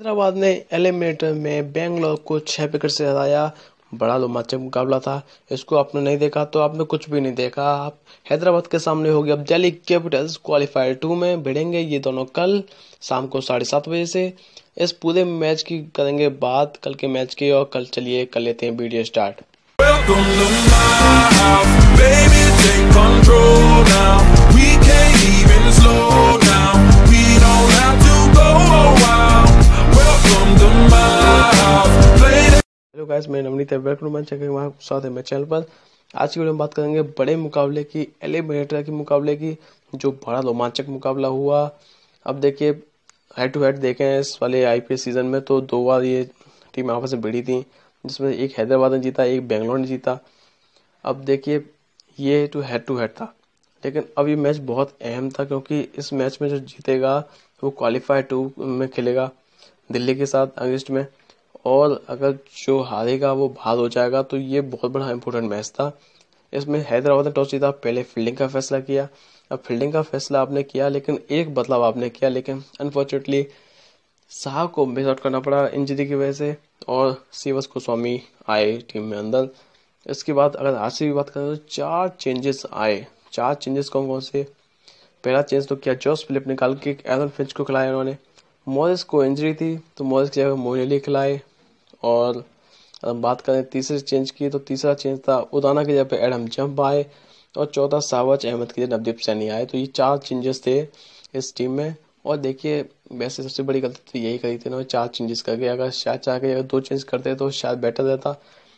हैदराबाद ने एलिमिनेटर में बेंगलोर को 6 विकेट से हराया। बड़ा रोमांचक मुकाबला था। इसको आपने नहीं देखा तो आपने कुछ भी नहीं देखा। आप हैदराबाद के सामने होगी अब दिल्ली कैपिटल्स। क्वालिफायर 2 में भिड़ेंगे ये दोनों कल शाम को 7:30 बजे से। इस पूरे मैच की करेंगे बात, कल के मैच की। और कल चलिए कर लेते हैं video start. Welcome to my house, baby, take control now. We can't even slow down. We don't have to go a while. Welcome to my house. Play that. Hello guys, मैं नवनीत है। Welcome to my channel. स्वागत है मेरे channel पर। आज की video में बात करेंगे बड़े मुकाबले की, एलिमिनेटर के मुकाबले की, जो बड़ा रोमांचक मुकाबला हुआ। अब देखिए, हेड टू हेड देखें इस वाले आईपीएल सीजन में तो 2 बार ये टीम आपस में भिड़ी थी, जिसमें एक हैदराबाद ने जीता, एक बेंगलोर ने जीता। अब देखिए, ये टू हेड था, लेकिन अब ये मैच बहुत अहम था क्योंकि इस मैच में जो जीतेगा वो क्वालिफायर 2 में खेलेगा दिल्ली के साथ अगस्त में, और अगर जो हारेगा वो बाहर हो जाएगा। तो ये बहुत बड़ा इंपॉर्टेंट मैच था। इसमें हैदराबाद ने टॉस जीता, पहले फील्डिंग का फैसला किया। अब फील्डिंग का फैसला आपने किया, लेकिन एक बदलाव आपने किया, लेकिन अनफॉर्चुनेटली साहब को मिस आउट करना पड़ा इंजरी की वजह से, और सीवस गोस्वामी आए टीम में अंदर। इसके बाद अगर आज से भी बात करें तो 4 चेंजेस आए। 4 चेंजेस कौन कौन से? पहला चेंज तो किया, जॉस फिलिप निकाल के एरन फिंच को खिलाया उन्होंने। मॉरिस को इंजरी थी तो मॉरिस की जगह मोइन अली खिलाए। और अगर बात करें तीसरे चेंज की तो तीसरा चेंज था उदाना की जगह पे एडम जंप आए, और चौथा शाहबाज अहमद की जगह नवदीप सैनी आए। तो ये 4 चेंजेस थे इस टीम में। और देखिए, वैसे सबसे बड़ी गलती तो यही करी थी ना, 4 चेंजेस करके। अगर शायद चाह के अगर 2 चेंज करते तो शायद बेटर रहता,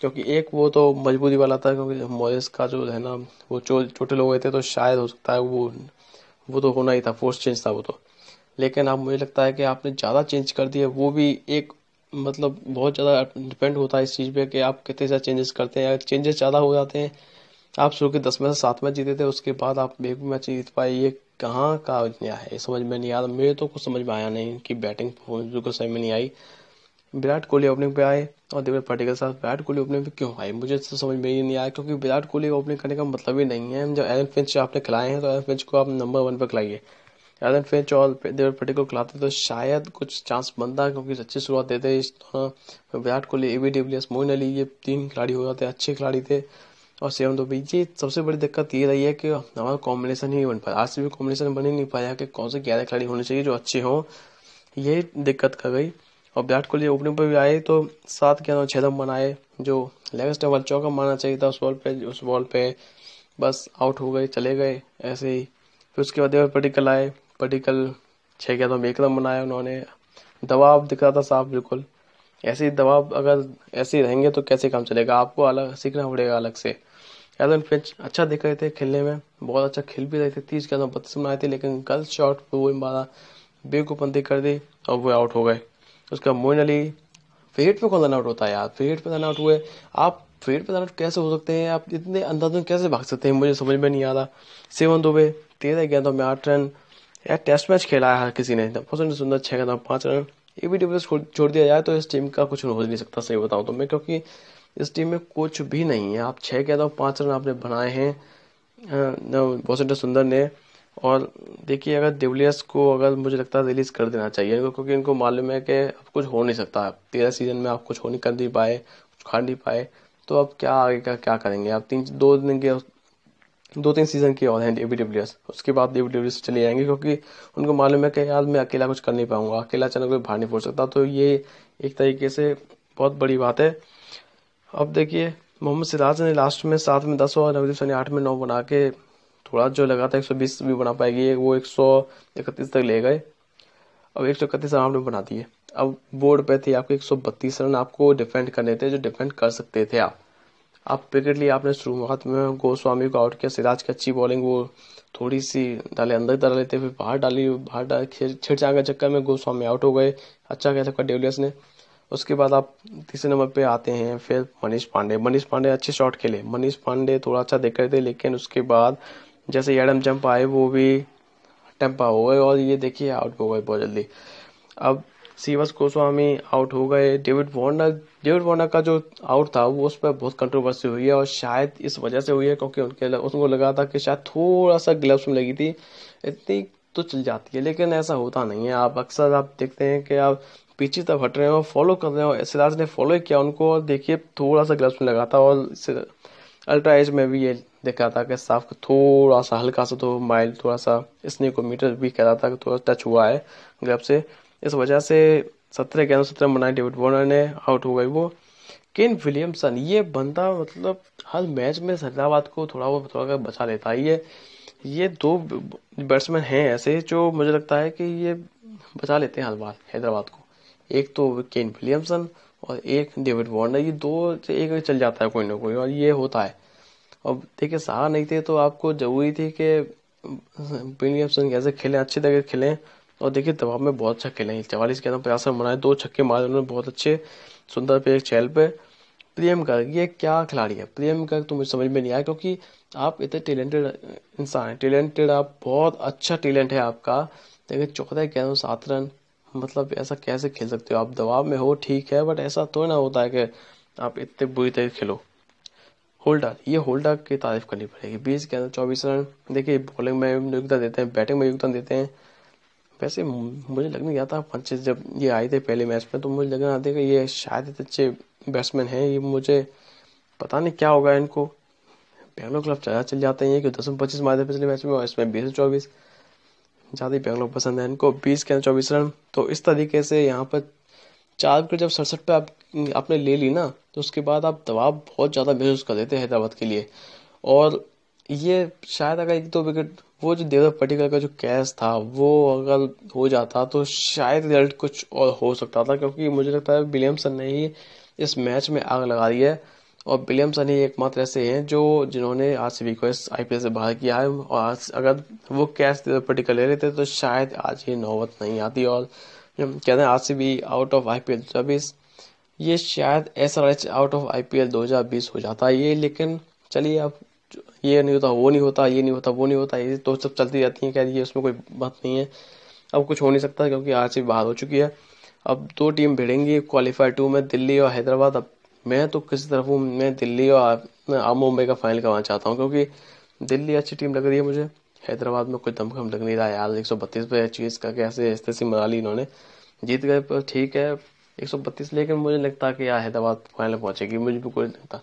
क्योंकि एक वो तो मजबूरी वाला था, क्योंकि मॉरिस का जो है ना वो चोटिल हो गए थे, तो शायद हो सकता है वो तो होना ही था, फोर्स चेंज था वो तो। लेकिन अब मुझे लगता है कि आपने ज़्यादा चेंज कर दिया, वो भी एक मतलब बहुत ज़्यादा डिपेंड होता है इस चीज़ पे कि आप कितने ज़्यादा चेंजेस करते हैं। अगर चेंजेस ज़्यादा हो जाते हैं, आप शुरू के 10 में से 7 मैच जीते थे, उसके बाद आप एक भी मैच जीत पाए, ये कहाँ का है? ये समझ में नहीं आ रहा। मेरे तो कुछ समझ में आया नहीं कि बैटिंग परफॉर्मेंस बिल्कुल समझ में नहीं आई। विराट कोहली ओपनिंग पे आए और देवदत्त पाटिल के साथ विराट कोहली ओपनिंग पे क्यों आए, मुझे तो समझ में ही नहीं आया, क्योंकि विराट कोहली का ओपनिंग करने का मतलब ही नहीं है। जब एरन फिंच आपने खिलाए हैं तो एरन फिंच को आप नंबर 1 पर खिलाइए। एरन फिंच और देवदत्त पाटिल को खिलाते तो शायद कुछ चांस बनता, क्योंकि अच्छी शुरुआत देते इस विराट कोहली, एबी डिविलियर्स, मोइन अली, ये 3 खिलाड़ी हो जाते, अच्छे खिलाड़ी थे। और सेवन तो ये सबसे बड़ी दिक्कत ये रही है कि हमारा कॉम्बिनेशन ही बन पाया। आज से भी कॉम्बिनेशन बन ही नहीं पाया कि कौन से 11 खिलाड़ी होने चाहिए जो अच्छे हों, ये दिक्कत कर गई। और विराट कोहली ओपनिंग पर भी आए तो 7 के 6 रन बनाए, जो लेग स्टम्प चौका मारना चाहिए था उस बॉल पे बस आउट हो गए, चले गए ऐसे ही। फिर उसके बाद देवदत्त पाटिल आए, पाटिल 6 के 1 रन बनाया उन्होंने। दबाव दिख रहा था साफ, बिल्कुल ऐसे ही दबाव अगर ऐसे ही रहेंगे तो कैसे काम चलेगा, आपको अलग सीखना पड़ेगा अलग से। एरन फिंच अच्छा दिख रहे थे खेलने में, बहुत अच्छा खेल भी रहे थे, 30 के 32 बनाए थे, लेकिन गलत शॉट पर वो मारा, बेवकूफ़पंती कर दी और वो आउट हो गए। उसका मोइन अली फेट पे कौन रन आउट होता है यार? फेट पे रन आउट हुए आप, फेट पे रन आउट कैसे हो सकते हैं? आप इतने अंदाजों कैसे भाग सकते हैं, मुझे समझ में नहीं आ रहा। सेवन दुबे 13 गेंदों में 8 रन। यार टेस्ट मैच खेला है हर किसी ने, पसंद सुंदर 6 गेंदों में 5 रन। एबी डिविलियर्स छोड़ दिया जाए तो इस टीम का कुछ हो नहीं सकता, सही बताऊं तो मैं, क्योंकि इस टीम में कुछ भी नहीं है। आप 6 गेंदों 5 रन आपने बनाए हैं वॉशिंगटन सुंदर ने। और देखिए, अगर डिविलियर्स को अगर मुझे लगता है रिलीज कर देना चाहिए, क्योंकि इनको मालूम है कि अब कुछ हो नहीं सकता। 13 सीजन में आप कुछ हो नहीं कर नहीं पाए, कुछ खा नहीं पाए, तो अब क्या आगे का क्या करेंगे आप? 2-3 सीजन की और हैं एबी डिविलियर्स, उसके बाद एबी डिविलियर्स चले जाएंगे, क्योंकि उनको मालूम है कि यार मैं अकेला कुछ कर नहीं पाऊंगा, अकेला अचानक कोई बाहर नहीं फोड़ सकता। तो ये एक तरीके से बहुत बड़ी बात है। अब देखिए, मोहम्मद सिराज ने लास्ट में 7 में 10 और नवदीप सैनी 8 में 9 बना के थोड़ा जो लगा था 120 भी बना पाएगी, वो 131 तक ले गए। अब 131 रन आपने बना दिए। अब बोर्ड पे थे आपके 132 रन, आपको डिफेंड करने थे, जो डिफेंड कर सकते थे आप विकेट लिए। आपने शुरुआत में गोस्वामी को आउट किया, सिराज की अच्छी बॉलिंग वो थोड़ी सी डाले अंदर डाल लेते, फिर बाहर डाल छेड़छाड़ के चक्कर में गोस्वामी आउट हो गए। अच्छा खेला था डिविलियर्स ने। उसके बाद आप तीसरे नंबर पे आते हैं फिर मनीष पांडे अच्छे शॉट खेले। मनीष पांडे थोड़ा अच्छा देख रहे थे, लेकिन उसके बाद जैसे एडम जंप आए वो भी टेम्पा हो गए, और ये देखिए आउट हो गए बहुत जल्दी। अब सीवस गोस्वामी आउट हो गए। डेविड वार्नर का जो आउट था वो उस पर बहुत कंट्रोवर्सी हुई है, और शायद इस वजह से हुई है क्योंकि उनको लगा था कि शायद थोड़ा सा ग्लव्स में लगी थी, इतनी तो चल जाती है, लेकिन ऐसा होता नहीं है। आप अक्सर आप देखते हैं कि आप पीछे तरफ हट रहे हैं और फॉलो कर रहे हैं, और सिराज ने फॉलो किया उनको, और देखिए थोड़ा सा ग्लव्स में लगा था, और अल्ट्रा एज में भी ये देखा था कि साफ थोड़ा सा हल्का सा तो माइल थोड़ा सा स्नीकोमीटर भी कह रहा था कि थोड़ा टच हुआ है ग्लव से, इस वजह से 17 बनाए डेविड वार्नर ने आउट हो गई वो। केन विलियमसन ये बंदा मतलब हर मैच में हैदराबाद को थोड़ा बचा लेता है। ये दो बैट्समैन हैं ऐसे जो मुझे लगता है कि ये बचा लेते हैं हर बार हैदराबाद को। एक तो केन विलियमसन और एक डेविड वार्नर, ये दो से एक चल जाता है कोई ना कोई, और ये होता है। अब देखिए सहा नहीं थे तो आपको जरूरी थी कि विलियमसन कैसे खेलें, अच्छी तरह खेलें, और देखिए दबाव में बहुत अच्छा खेले, 44 के अंदर 50 रन बनाए, 2 छक्के मारे उन्होंने बहुत अच्छे, सुंदर पे एक चहल पे। प्रियम गर्ग ये क्या खिलाड़ी है, प्रियम गर्ग तो मुझे समझ में नहीं आया, क्योंकि आप इतने टैलेंटेड इंसान हैं, टैलेंटेड आप बहुत अच्छा टैलेंट है आपका, लेकिन 14 के अंदर 7 रन, मतलब ऐसा कैसे खेल सकते हो आप? दबाव में हो ठीक है, बट ऐसा तो ना होता है कि आप इतने बुरी तरह खेलो। होल्डर की तारीफ करनी पड़ेगी, 20 के अंदर 24 रन। देखिए बॉलिंग में योगदान देते हैं, बैटिंग में योगदान देते हैं। वैसे मुझे लग नहीं गया था पंचेस जब ये आए थे पहले मैच में, तो मुझे लग रहा था कि ये शायद इतने अच्छे बैट्समैन हैं, ये मुझे पता नहीं क्या होगा इनको। बेंगलोर क्लब ज़्यादा चल जाते हैं कि 10-25 मारे थे पिछले मैच में, और इसमें 20-24 ज़्यादा ही बेंगलोर पसंद है इनको। 20 के अंदर 24 रन, तो इस तरीके से यहाँ पर 4 विकेट जब 67 पे आपने ले ली ना, तो उसके बाद आप दबाव बहुत ज़्यादा महसूस कर देते हैं हैदराबाद के लिए। और ये शायद अगर 1-2 विकेट, वो जो देवदत्त पट्टिकल का जो कैच था वो अगर हो जाता तो शायद रिजल्ट कुछ और हो सकता था, क्योंकि मुझे लगता है विलियमसन ने ही इस मैच में आग लगा दी है, और विलियमसन ही एकमात्र ऐसे हैं जिन्होंने आरसीबी को इस आईपीएल से बाहर किया है। और आज अगर वो कैच देवदत्त पट्टिकल ले लेते तो शायद आज ये नौबत नहीं आती, और कहते हैं आरसीबी आउट ऑफ आईपीएल 2020, ये शायद एसआरएच आउट ऑफ आईपीएल 2020 हो जाता है ये। लेकिन चलिए, अब ये नहीं होता वो नहीं होता, ये नहीं होता वो नहीं होता, ये तो सब चलती रहती है, क्या ये उसमें कोई बात नहीं है। अब कुछ हो नहीं सकता क्योंकि आरसीबी बाहर हो चुकी है। अब 2 टीम भिड़ेंगी क्वालीफायर 2 में, दिल्ली और हैदराबाद। अब मैं तो किसी तरफ हूँ, मैं दिल्ली और मुंबई का फाइनल करवाना चाहता हूँ, क्योंकि दिल्ली अच्छी टीम लग रही है मुझे, हैदराबाद में कोई दमखम लग नहीं रहा है यार। 132 पे चीज़ का कैसे स्थिति बना ली इन्होंने, जीत गए पर ठीक है 132, लेकिन मुझे लगता है कि यार हैदराबाद फाइनल पहुंचेगी, मुझे भी कोई लगता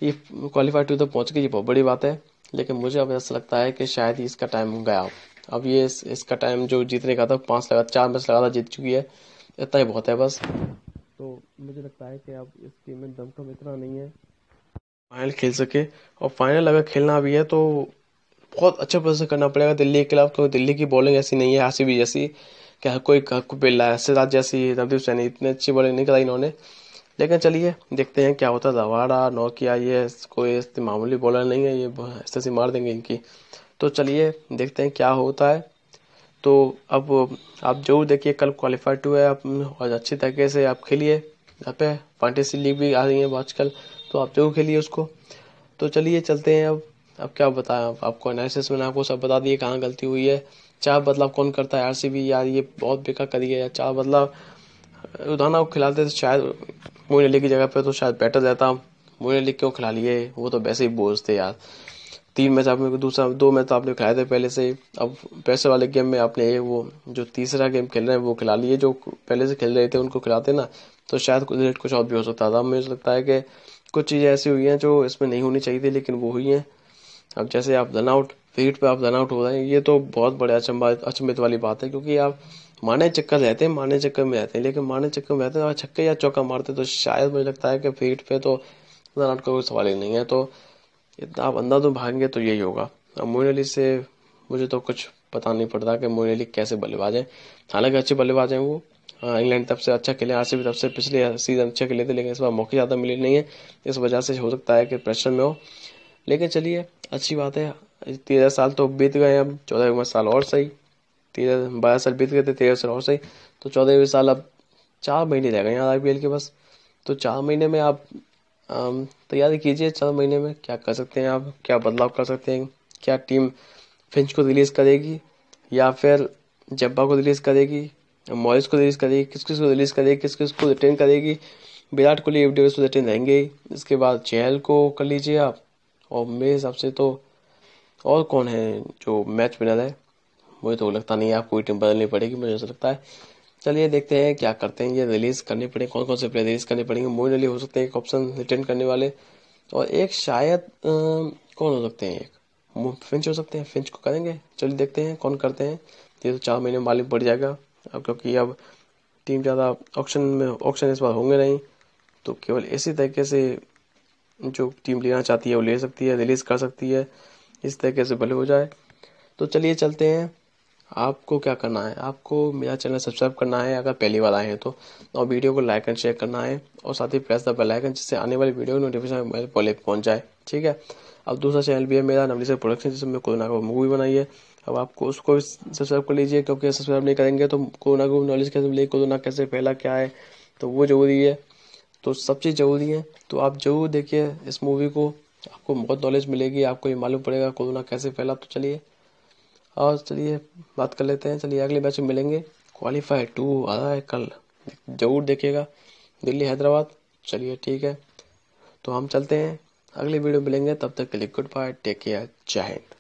ये क्वालीफाई 2 तक पहुंच गई, ये बहुत बड़ी बात है। लेकिन मुझे अब ऐसा लगता है कि शायद ही इसका टाइम गया। अब ये इसका टाइम जो जीतने का था 4 मैच लगातार जीत चुकी है, इतना ही बहुत है बस। तो मुझे लगता है कि अब इस टीम में दमखम इतना नहीं है फाइनल खेल सके, और फाइनल अगर खेलना भी है तो बहुत अच्छा प्रदर्शन करना पड़ेगा दिल्ली के खिलाफ, क्योंकि दिल्ली की बॉलिंग ऐसी नहीं है आरसीबी जैसी, क्या कोई सिराज जैसी, नवदीप सैनी इतनी अच्छी बॉलिंग नहीं कराई इन्होंने। लेकिन चलिए देखते हैं क्या होता है। रबाडा, नोकिया ये कोई मामूली बॉलर नहीं है, ये ऐसे मार देंगे इनकी। तो चलिए देखते हैं क्या होता है। तो अब आप जो देखिए कल क्वालीफायर 2 है, आप और अच्छी तरीके से आप खेलिए। यहाँ पे फैंटेसी लीग भी आ रही है आजकल, तो आप जो खेलिए उसको। तो चलिए चलते हैं अब क्या बताएं आपको, एनालिसिस मैंने आपको सब बता दिए कहाँ गलती हुई है। 4 बदलाव कौन करता है आरसीबी, यार ये बहुत बेकार करी है यार। 4 बदलाव उदाहरण को खिलाते तो शायद मोइन अली की जगह पे तो शायद बेटर रहता। मोइन अली क्यों खिला लिए, वो तो वैसे ही बोझ थे यार। 3 मैच आपने 2 मैच तो आपने खिलाए थे पहले से ही। अब पैसे वाले गेम में आपने वो जो तीसरा गेम खेल रहे हैं वो खिला लिए, जो पहले से खेल रहे थे उनको खिलाते ना तो शायद रिजल्ट कुछ और भी हो सकता था। मुझे लगता है कि कुछ चीज़ें ऐसी हुई हैं जो इसमें नहीं होनी चाहिए थी, लेकिन वो हुई हैं। अब जैसे आप रन आउट फील्ड पे आप रन आउट हो रहे हैं, ये तो बहुत बड़े अचंभित वाली बात है, क्योंकि आप मारने चक्कर में रहते हैं, लेकिन मारने चक्कर में रहते हैं और छक्के या चौका मारते तो शायद मुझे लगता है कि फील्ड पे तो रन आउट का कोई सवाल ही नहीं है। तो इतना आप अंदर तो भागेंगे तो यही होगा। अब मोइन अली से मुझे तो कुछ पता नहीं पड़ता कि मोइन अली कैसे बल्लेबाज हैं। हालांकि अच्छे बल्लेबाज हैं वो, इंग्लैंड तरफ से अच्छा खेले, आरसीबी तरफ से पिछले सीजन अच्छे खेले थे, लेकिन इस बार मौके ज़्यादा मिले नहीं है, इस वजह से हो सकता है कि प्रेशर में हो। लेकिन चलिए अच्छी बात है, 13 साल तो बीत गए, अब 14वें साल और सही, 12 साल बीत गए थे, 13 साल और सही, तो 14वें साल अब 4 महीने रह गए यहाँ आईपीएल के बस। तो 4 महीने में आप तैयारी कीजिए। 4 महीने में क्या कर सकते हैं आप, क्या बदलाव कर सकते हैं, क्या टीम फिंच को रिलीज़ करेगी या फिर जब्बा को रिलीज़ करेगी, मॉरिस को रिलीज़ करेगी, किस किस को रिलीज़ करेगी, किस किस को रिटेन करेगी। विराट कोहली डिविलियर्स को रिटेन रहेंगे ही, इसके बाद चहल को कर लीजिए आप, और मेरे हिसाब से तो और कौन है जो मैच विनर है, मुझे तो लगता नहीं है आपको कोई टीम बदलनी पड़ेगी, मुझे ऐसा लगता है। चलिए देखते हैं क्या करते हैं। ये रिलीज करने पड़े, कौन कौन से प्लेयर रिलीज करने पड़ेंगे। मोइन अली हो सकते हैं एक ऑप्शन रिटेन करने वाले, और एक शायद कौन हो सकते हैं, एक फिंच हो सकते हैं, फिंच को करेंगे। चलिए देखते हैं कौन करते हैं। ये तो 4 महीने में मालूम पड़ जाएगा अब, क्योंकि अब टीम ज़्यादा ऑक्शन इस बार होंगे नहीं, तो केवल इसी तरीके से जो टीम लेना चाहती है वो ले सकती है, रिलीज कर सकती है, इस तरीके से भले हो जाए। तो चलिए चलते हैं। आपको क्या करना है, आपको मेरा चैनल सब्सक्राइब करना है अगर पहली बार आए हैं तो, और वीडियो को लाइक एंड शेयर करना है, और साथ ही प्रेस द बेल आइकन जिससे आने वाली वीडियो नोटिफिकेशन मेरे पहले पहुंच जाए। ठीक है। अब दूसरा चैनल भी है मेरा, नवली प्रोडक्शन, जिसमें कोरोना का मूवी बनाई है। अब आपको उसको सब्सक्राइब कर लीजिए, क्योंकि सब्सक्राइब नहीं करेंगे तो कोरोना को नॉलेज कैसे मिलेगी, कोरोना कैसे फैला, क्या है, तो वो जरूरी है। तो सब चीज़ जरूरी है, तो आप जरूर देखिए इस मूवी को, आपको बहुत नॉलेज मिलेगी, आपको ये मालूम पड़ेगा कोरोना कैसे फैला। तो चलिए और चलिए बात कर लेते हैं। चलिए अगले मैच में मिलेंगे। क्वालीफाई 2 आ रहा है कल, जरूर देखिएगा, दिल्ली हैदराबाद। चलिए ठीक है, तो हम चलते हैं, अगली वीडियो मिलेंगे, तब तक के लिए गुड बाय, टेक केयर, जय हिंद।